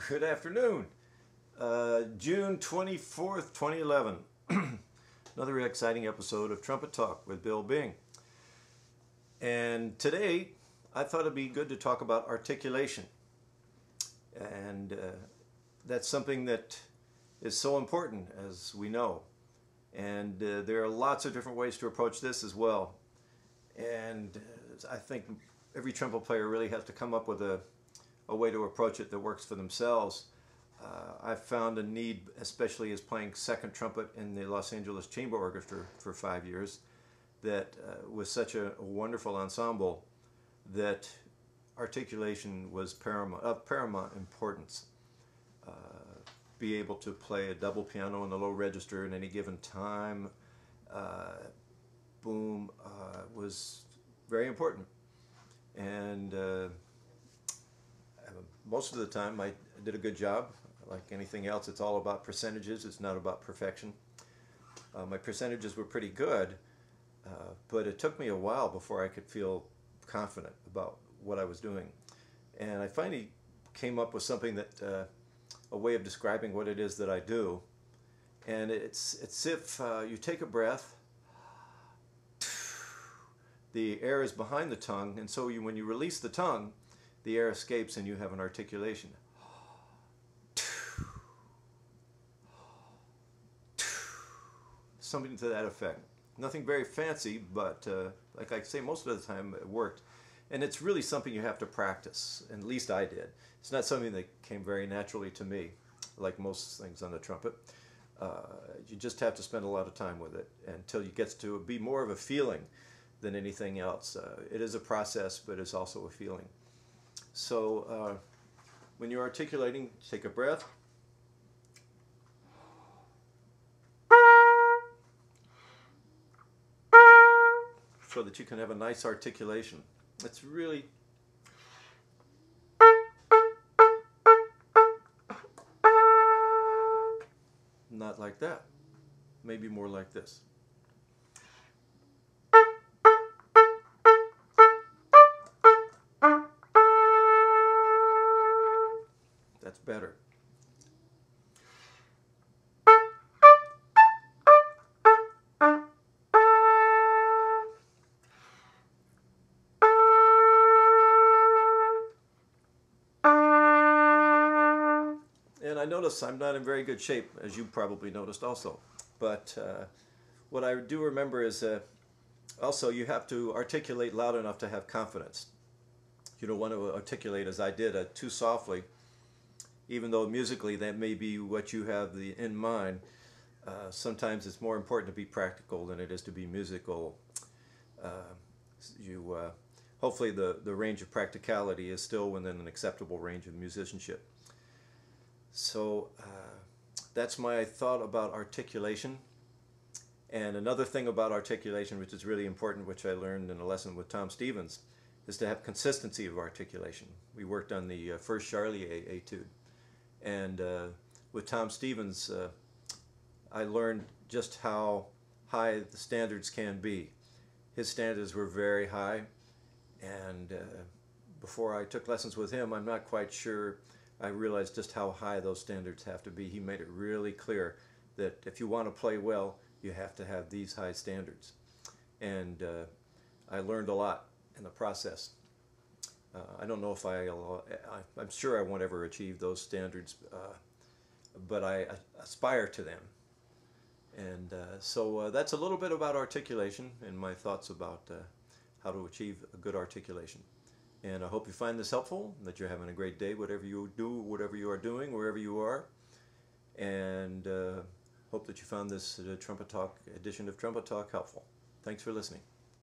Good afternoon. June 24th, 2011. Another exciting episode of Trumpet Talk with Bill Bing. And today, I thought it'd be good to talk about articulation. And that's something that is so important, as we know. And there are lots of different ways to approach this as well. And I think every trumpet player really has to come up with a way to approach it that works for themselves. I've found a need, especially as playing second trumpet in the Los Angeles Chamber Orchestra for 5 years, that was such a wonderful ensemble that articulation was of paramount importance. Be able to play a double piano in the low register at any given time, was very important. And most of the time I did a good job. Like anything else, it's all about percentages. It's not about perfection. My percentages were pretty good, but it took me a while before I could feel confident about what I was doing. And I finally came up with something that, a way of describing what it is that I do. And it's if you take a breath, the air is behind the tongue, and so when you release the tongue, the air escapes and you have an articulation. Something to that effect. Nothing very fancy, but like I say, most of the time it worked. And it's really something you have to practice, and at least I did. It's not something that came very naturally to me, like most things on the trumpet. You just have to spend a lot of time with it until you get to be more of a feeling than anything else. It is a process, but it's also a feeling. So when you're articulating, take a breath. So that you can have a nice articulation. It's really not like that. Maybe more like this. That's better. And I notice I'm not in very good shape, as you probably noticed also. But what I do remember is also you have to articulate loud enough to have confidence. You don't want to articulate, as I did, too softly, even though musically that may be what you have in mind. Sometimes it's more important to be practical than it is to be musical. Hopefully the range of practicality is still within an acceptable range of musicianship. So that's my thought about articulation. And another thing about articulation, which is really important, which I learned in a lesson with Tom Stevens, is to have consistency of articulation. We worked on the first Charlie etude. And with Tom Stevens, I learned just how high the standards can be. His standards were very high, and before I took lessons with him, I'm not quite sure I realized just how high those standards have to be. He made it really clear that if you want to play well, you have to have these high standards. And I learned a lot in the process. I don't know if I'm sure I won't ever achieve those standards, but I aspire to them. And so that's a little bit about articulation and my thoughts about how to achieve a good articulation. And I hope you find this helpful, that you're having a great day, whatever you do, whatever you are doing, wherever you are. And hope that you found this Trumpet Talk edition of Trumpet Talk helpful. Thanks for listening.